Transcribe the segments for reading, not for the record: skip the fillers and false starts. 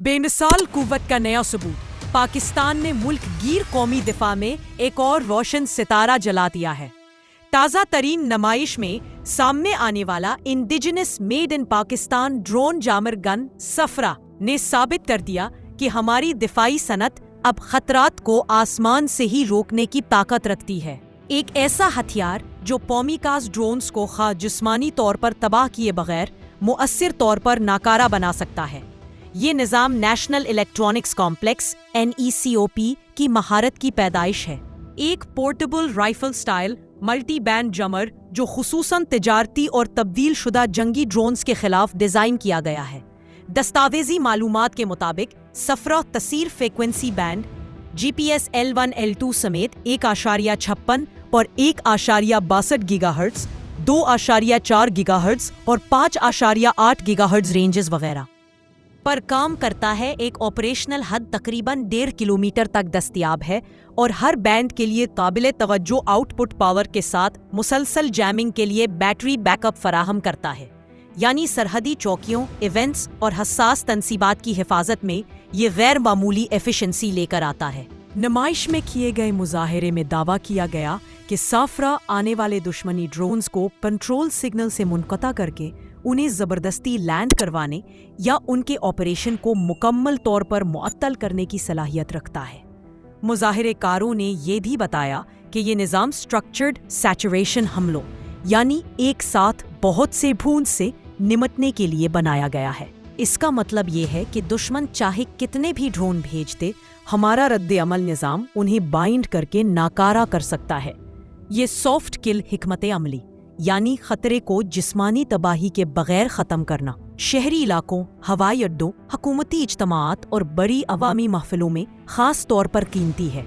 बेमिसाल कुव्वत का नया सबूत। पाकिस्तान ने मुल्क गिर कौमी दिफा में एक और रोशन सितारा जला दिया है। ताज़ा तरीन नमाइश में सामने आने वाला indigenous made in Pakistan drone jammer gun Safra ने साबित कर दिया कि हमारी दिफाई सनत अब खतरात को आसमान से ही रोकने की ताकत रखती है। एक ऐसा हथियार जो पौमीकाज ड्रोन्स को खा जिस्मानी तौर पर तबाह किए बगैर मुअस्सिर तौर पर नाकारा बना सकता है। ये निज़ाम नेशनल इलेक्ट्रॉनिक्स कॉम्प्लेक्स NECOP की महारत की पैदाइश है। एक portable rifle style multi band jammer जो खुसूसन तिजारती और तब्दील शुदा जंगी ड्रोन्स के खिलाफ डिज़ाइन किया गया है। दस्तावेजी मालूमात के मुताबिक सफरा तसीर frequency band GPS L1 L2 समेत 1.56 और 1.62 गीगाहर्ट्ज़, 2.4 गीगाहर्ट्ज़ और 5.8 गीगाहर्ट्ज़ रेंजेस वगैरह पर काम करता है। एक ऑपरेशनल हद तकरीबन 1.5 किलोमीटर तक दस्तयाब है और हर बैंड के लिए काबिल तवज्जो आउटपुट पावर के साथ मुसलसल जैमिंग के लिए बैटरी बैकअप फराहम करता है। यानी सरहदी चौकियों, इवेंट्स और हसास तनसीबात की हिफाजत में ये गैर मामूली एफिशिएंसी लेकर आता है। नुमाइश में किए गए मुजाहरे में दावा किया गया कि साफरा आने वाले दुश्मनी ड्रोन्स को कंट्रोल सिग्नल से मुनक़ता करके उन्हें ज़बरदस्ती लैंड करवाने या उनके ऑपरेशन को मुकम्मल तौर पर मुअत्तल करने की सलाहियत रखता है। मुजाहिरेकारों ने यह भी बताया कि ये निज़ाम स्ट्रक्चर्ड सैचुरेशन हमलों यानी एक साथ बहुत से भूंद से निमटने के लिए बनाया गया है। इसका मतलब ये है कि दुश्मन चाहे कितने भी ड्रोन भेज दे, हमारा रद्द अमल निज़ाम उन्हें बाइंड करके नाकारा कर सकता है। ये सॉफ्ट किल हिकमत अमली यानी खतरे को जिस्मानी तबाही के बगैर ख़त्म करना, शहरी इलाकों, हवाई अड्डों, हुकूमती इज्तमाआत और बड़ी अवामी महफिलों में ख़ास तौर पर कीमती है।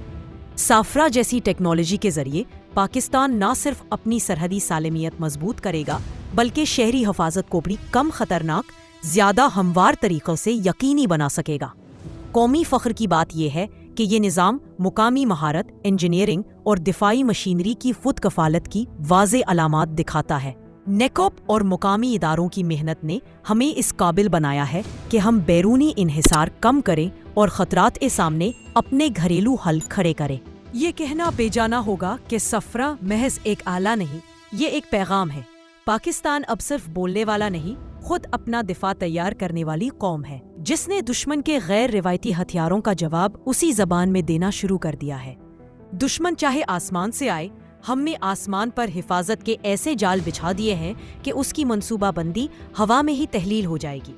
साफरा जैसी टेक्नोलॉजी के ज़रिए पाकिस्तान न सिर्फ अपनी सरहदी सालमियत मजबूत करेगा बल्कि शहरी हफाजत को भी कम खतरनाक, ज़्यादा हमवार तरीक़ों से यकीनी बना सकेगा। कौमी फ़ख्र की बात यह है कि ये निज़ाम मुकामी महारत, इंजीनियरिंग और दिफाई मशीनरी की खुद कफालत की वाज़े अलामात दिखाता है। नेकॉप और मुकामी इदारों की मेहनत ने हमें इस काबिल बनाया है कि हम बैरूनी इन्हिसार कम करें और ख़तरात के सामने अपने घरेलू हल खड़े करें। ये कहना बेजाना होगा कि सफरा महज एक आला नहीं, ये एक पैगाम है। पाकिस्तान अब सिर्फ बोलने वाला नहीं, खुद अपना दिफा तैयार करने वाली कौम है, जिसने दुश्मन के गैर रिवायती हथियारों का जवाब उसी जबान में देना शुरू कर दिया है। दुश्मन चाहे आसमान से आए, हमने आसमान पर हिफाजत के ऐसे जाल बिछा दिए हैं कि उसकी मंसूबाबंदी हवा में ही तहलील हो जाएगी।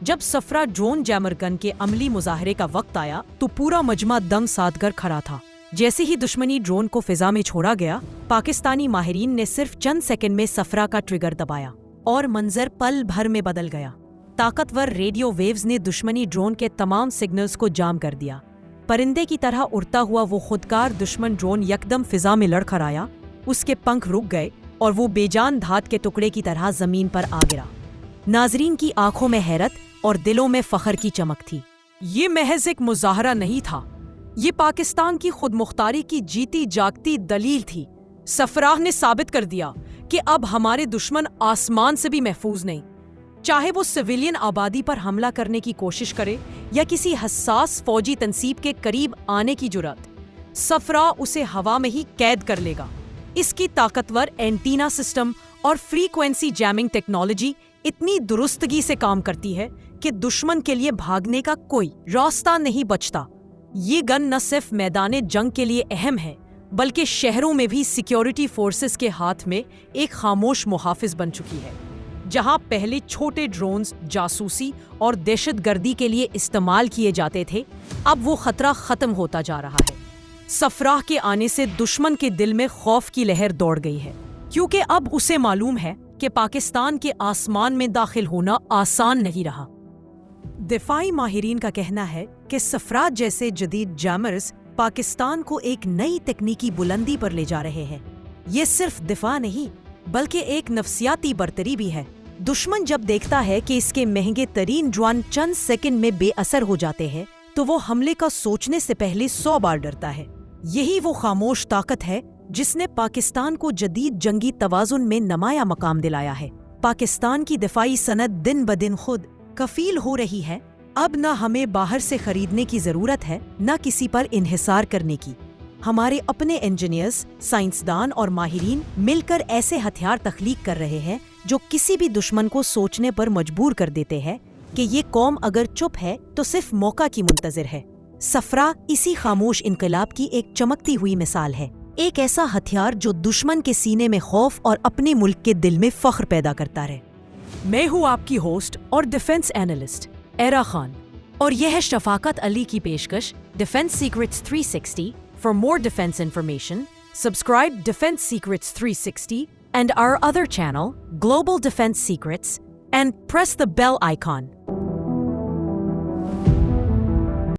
जब सफरा ड्रोन जैमर गन के अमली मुजाहरे का वक्त आया तो पूरा मजमा दम साध कर खड़ा था। जैसे ही दुश्मनी ड्रोन को फिजा में छोड़ा गया, पाकिस्तानी माहिरीन ने सिर्फ चंद सेकंड में सफरा का ट्रिगर दबाया और मंजर पल भर में बदल गया। ताकतवर रेडियो वेव्स ने दुश्मनी ड्रोन के तमाम सिग्नल्स को जाम कर दिया। परिंदे की तरह उड़ता हुआ वो खुदकार दुश्मन ड्रोन यकदम फिजा में लड़खड़ाया, उसके पंख रुक गए और वो बेजान धात के टुकड़े की तरह जमीन पर आ गिरा। नाजरीन की आंखों में हैरत और दिलों में फख्र की चमक थी। ये महज एक मुजाहरा नहीं था, ये पाकिस्तान की खुद मुख्तारी की जीती जागती दलील थी। सफराह ने साबित कर दिया कि अब हमारे दुश्मन आसमान से भी महफूज नहीं, चाहे वो सिविलियन आबादी पर हमला करने की कोशिश करे या किसी हसास फौजी तनसीब के करीब आने की जुर्रत, सफरा उसे हवा में ही कैद कर लेगा। इसकी ताकतवर एंटीना सिस्टम और फ्रीक्वेंसी जैमिंग टेक्नोलॉजी इतनी दुरुस्तगी से काम करती है कि दुश्मन के लिए भागने का कोई रास्ता नहीं बचता। ये गन न सिर्फ मैदाने जंग के लिए अहम है बल्कि शहरों में भी सिक्योरिटी फोर्सेस के हाथ में एक खामोश मुहाफिज बन चुकी है। जहां पहले छोटे ड्रोन्स जासूसी और दहशतगर्दी के लिए इस्तेमाल किए जाते थे, अब वो खतरा खत्म होता जा रहा है। सफराह के आने से दुश्मन के दिल में खौफ की लहर दौड़ गई है, क्योंकि अब उसे मालूम है कि पाकिस्तान के आसमान में दाखिल होना आसान नहीं रहा। दिफाई माहिरीन का कहना है कि सफरा जैसे जदीद जैमर्स पाकिस्तान को एक नई तकनीकी बुलंदी पर ले जा रहे हैं। ये सिर्फ दिफा नहीं बल्कि एक नफ्सियाती बरतरी भी है। दुश्मन जब देखता है कि इसके महंगे तरीन ड्रोन चंद सेकंड में बेअसर हो जाते हैं तो वो हमले का सोचने से पहले 100 बार डरता है। यही वो खामोश ताकत है जिसने पाकिस्तान को जदीद जंगी तवाजुन में नमाया मकाम दिलाया है। पाकिस्तान की दिफाई सनत दिन ब दिन खुद कफील हो रही है اب نہ ہمیں باہر سے خریدنے کی ضرورت ہے نہ کسی پر انحصار کرنے کی۔ ہمارے اپنے انجینئرز، سائنسدان اور ماہرین مل کر ایسے ہتھیار تخلیق کر رہے ہیں جو کسی بھی دشمن کو سوچنے پر مجبور کر دیتے ہیں کہ یہ قوم اگر چپ ہے تو صرف موقع کی منتظر ہے۔ صفرا اسی خاموش انقلاب کی ایک چمکتی ہوئی مثال ہے، ایک ایسا ہتھیار جو دشمن کے سینے میں خوف اور اپنے ملک کے دل میں فخر پیدا کرتا ہے۔ میں ہوں آپ کی ہوسٹ اور ڈیفنس اینالسٹ ایرا خان، اور یہ ہے شفاقت علی کی پیشکش defence secrets 360۔ For more defense information, subscribe Defense Secrets 360 and our other channel, Global Defense Secrets, and press the bell icon.